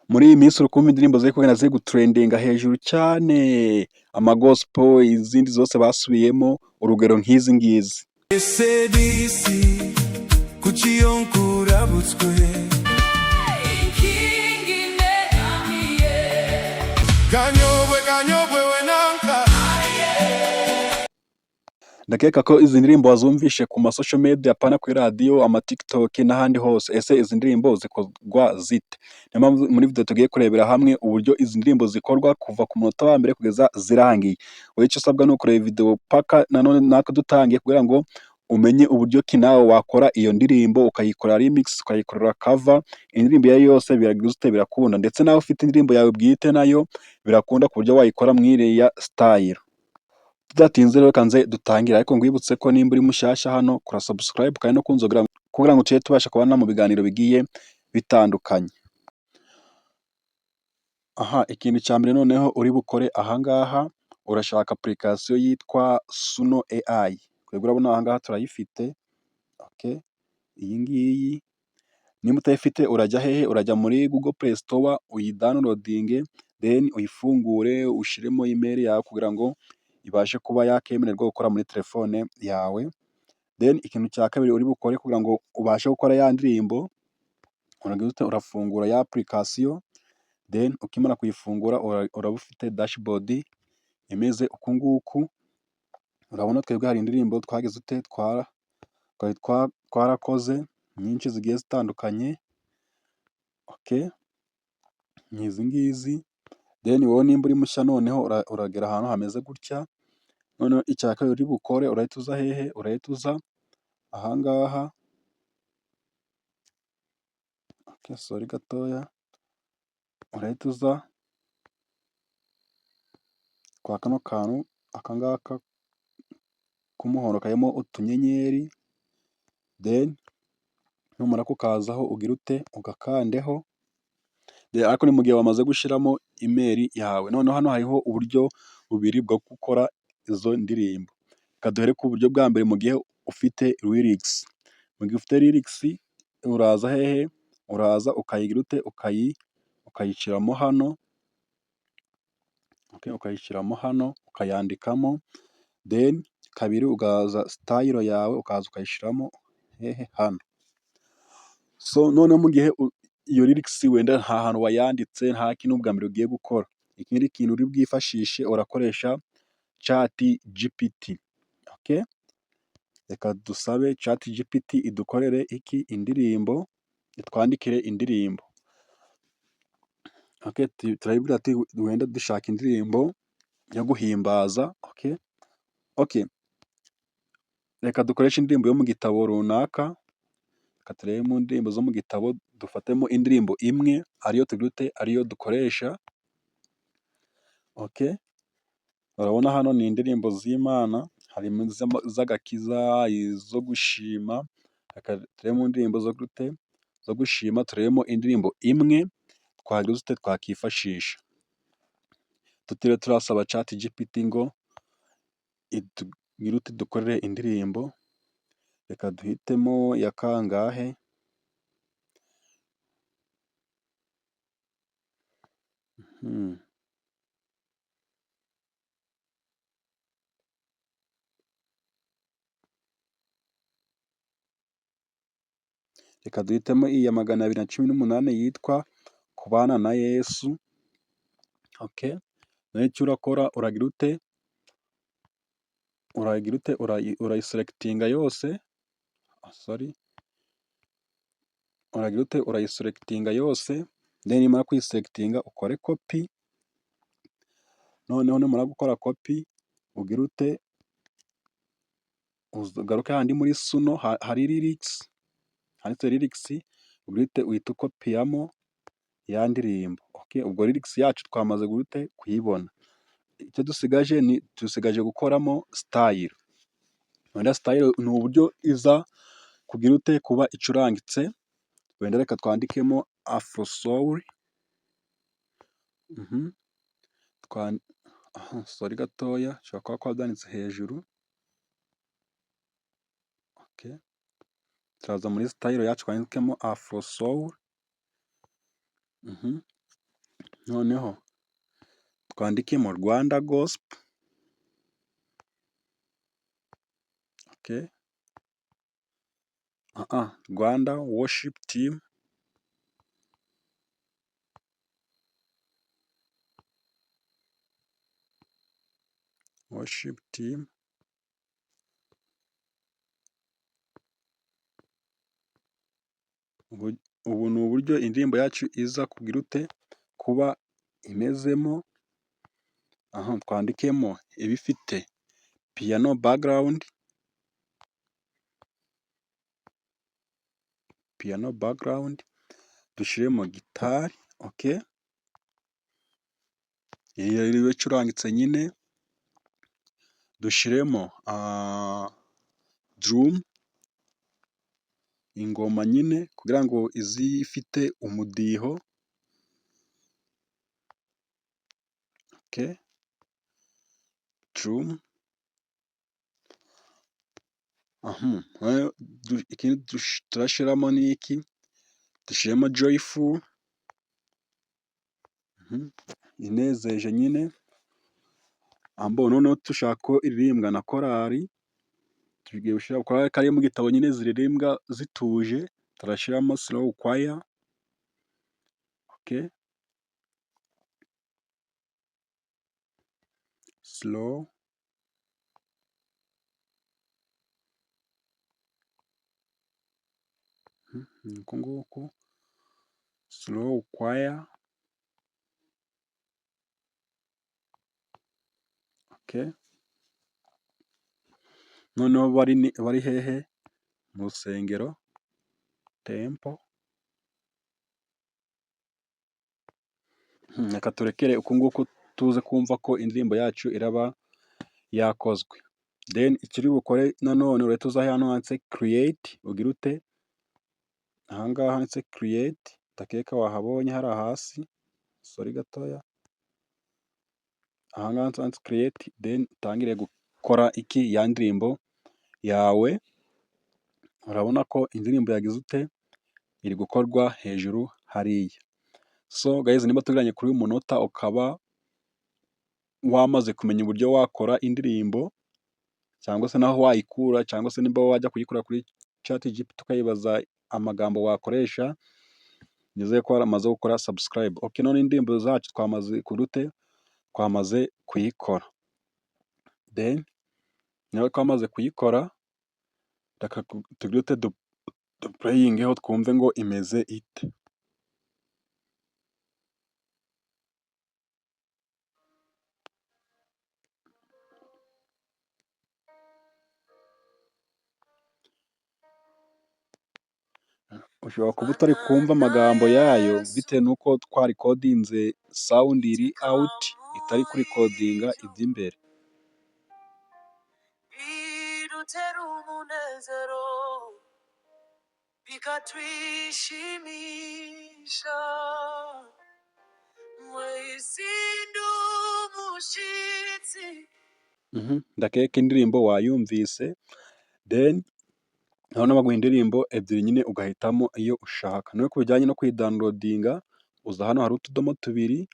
Muri iyi minsi uri kumva indirimbo ziri kugenda ziri gutrendinga hejuru cyane, amagosipo izindi zose basubiyemo urugero nk'izi ngizi. Ese disi kuki iyo nkurabutswe ganyobwe we nanka. Ndakeka ko izi ndirimbo wazumvishe ku masosho media apana kuri radiyo, amatikitoki n'ahandi hose. Ese izi ndirimbo zikorwa zite? Niyo mpamvu muri video tugiye kurebera hamwe uburyo izi ndirimbo zikorwa kuva ku munota wa mbere kugeza zirangiye. Wowe icyo usabwa ni ukureba video paka nanone natwe dutangiye kugira ngo umenye uburyo ki nawe wakora iyo ndirimbo, ukayikora remix, ukayikorera cover. Indirimbo iyo ari yo yose biragize birakunda, ndetse nawe ufite indirimbo yawe bwite nayo birakunda ku buryo wayikora mwiriya style. Tudatinze rero kanze dutangira, ariko ngwibutse ko nimba uri mushyashya hano kora subscribe kandi no kunzogera kugira ngo tujye tubasha kubana mu biganiro bigiye bitandukanye. Aha, ikintu cya mbere noneho uri bukore ahangaha, urashaka application yitwa Suno AI. Kwego urabona ahangaha turayifite. Okay. Iyi ngiyi nimba utayifite urajya hehe? Urajya muri Google Play Store uyidownloading, then uyifungure ushiremo email yawe kugira ngo ibashe kuba yakemererwa gukora muri telefone yawe. Then ikintu cya kabiri uri bukore kugira ngo ubashe gukora ya ndirimbo, urafungura ya application, then ukimara kuyifungura uraba ufite dashboard imeze uku nguku. Urabona twebwe hari indirimbo twageze twarakoze nyinshi zigiye zitandukanye. Okay, n'izi ngizi. Then wowe nimba uri mushya noneho uragera ahantu hameze gutya. Noneho icya kabiri uri bukore urahita uza hehe? Urahita uza ahangaha. Okay, sorry gatoya. Urahita uza kwa kano kantu akangaka k'umuhondo karimo utunyenyeri, then numara kukazaho ugira ute? Ugakandeho. Ariko ni mu gihe wamaze gushyiramo email yawe. Noneho hano hariho uburyo bubiri bwo gukora izo ndirimbo. Reka duhere ku buryo bwa mbere mu gihe ufite lyrics. Mu gihe ufite lyrics uraza hehe? Uraza ukayigira ute? Ukayishyiramo hano. Okay, ukayishyiramo hano ukayandikamo. Then kabiri ugaza style yawe ukaza ukayishyiramo hehe? Hano. So noneho mu gihe iyo lyrics wenda nta hantu wayanditse, nta kintu bwa mbere ugiye gukora, ikindi kintu uri bwifashishe urakoresha ChatGPT. Okay, reka dusabe ChatGPT idukorere iki? Indirimbo, itwandikire indirimbo. Okay, turayibwira ati wenda dushaka indirimbo yo guhimbaza. Okay. Okay, reka dukoreshe indirimbo yo mu gitabo runaka. Reka turebe mu ndirimbo zo mu gitabo dufatemo indirimbo imwe ariyo tugira ute? Ariyo dukoresha. Okay, urabona hano ni indirimbo z'Imana, harimo iz'agakiza, izo gushima. Reka turebe mu ndirimbo zo gute? Zo gushima, turebemo indirimbo imwe twagize ute? Twakifashisha. Tutiriwe turasaba ChatGPT ngo itugire ute? Dukorere indirimbo. Reka duhitemo ya kangahe? Reka duhitemo iya 218 yitwa Kubana na Yesu. Okay, nayo icyo urakora uragira ute? Urayiselectinga yose. Sorry. Uragira ute? Urayiselectinga yose. Then nimara kuyiselectinga ukore copy. Noneho numara gukora copy ugira ute? Ugaruke handi muri Suno hari lyrics, handitse lyrics, ugira ute? Uhita ukopiyamo ya ndirimbo. Okay, ubwo lyrics yacu twamaze gute? Kuyibona. Icyo dusigaje gukoramo style. Wenda style ni uburyo iza kugira ute? Kuba icurangitse. Wenda reka twandikemo Afro Soul. Sorry gatoya, ushobora kuba byanditse hejuru. Okay, turaza muri style yacu twandikemo Afro Soul. noneho twandikemo Rwanda Gospel, okay. Rwanda Worship Team, Worship Team, ubu ni uburyo indirimbo yacu iza kugira ute kuba imezemo. Twandikemo ibifite piano background, dushyiremo gitari, okay, iyo icurangitse nyine, dushyiremo drum, ingoma nyine kugira ngo izi ifite umudiho, okay, drum. Ikindi turashyiramo ni iki, dushyiremo joyful, inezeje nyine. Noneho dushaka ko iririmbwa na korali, tugiye gushyira korali kari mu gitabo nyine ziririmbwa zituje, turashyiramo slow choir, okay, slow, uku nguku, slow choir, okay. Noneho bari hehe, mu rusengero, temple. Reka turekere uku nguku tuze kumva ko indirimbo yacu iraba yakozwe. Then ikiri bukore nanone urahita uza hano handitse create, ugira ute, ahangaha handitse create, ndakeka wahabonye hariya hasi, sorry gatoya, ahangaha handitse create, then utangire gukora iki, ya ndirimbo yawe. Urabona ko indirimbo yagize ute, iri gukorwa hejuru hariya. So guys, niba tugiranye kuri uyu munota ukaba wamaze kumenya uburyo wakora indirimbo, cyangwa se naho wayikura, cyangwa se niba wajya kuyikura kuri ChatGPT ukayibaza amagambo wakoresha, nizeye ko waramaze gukora subscribe. Okay, none indirimbo zacu twamaze kuyikora. Then niba twamaze kuyikora, reka tugire ute, duplayingeho twumve ngo imeze ite. Ushobora kuba utari kumva amagambo yayo bitewe n'uko twarikodinze sound iri out, itari kurikodinga iby'imbere. bidutera umunezero bikatwishimisha mwesindu umushitsi. Ndakeka indirimbo wayumvise, then hano baguha indirimbo ebyiri nyine ugahitamo iyo ushaka. Nawe ku bijyanye no kuyidownloadinga, uza hano hari utudomo tubiri,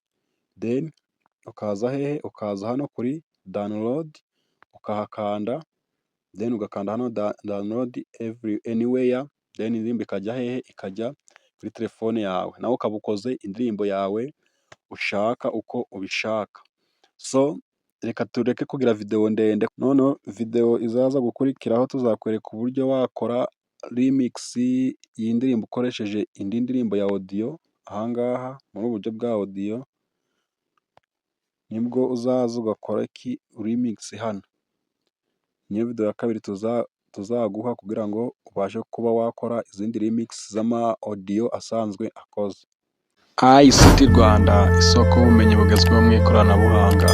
then ukaza hehe, ukaza hano kuri download, ukahakanda, then ugakanda hano download anywhere, then indirimbo ikajya hehe, ikajya kuri telefone yawe, nawe ukaba ukoze indirimbo yawe ushaka uko ubishaka. So reka tureke kugira video ndende, noneho video izaza gukurikiraho tuzakwereka uburyo wakora remix y'indirimbo ukoresheje indi ndirimbo ya audio. Ahangaha muri ubu buryo bwa audio nibwo uzaza ugakora remix hano. Niyo video ya kabiri tuzaguha kugira ngo ubashe kuba wakora izindi remix z'ama audio asanzwe akoze. ICT Rwanda, isoko y'ubumenyi bugezweho mu ikoranabuhanga.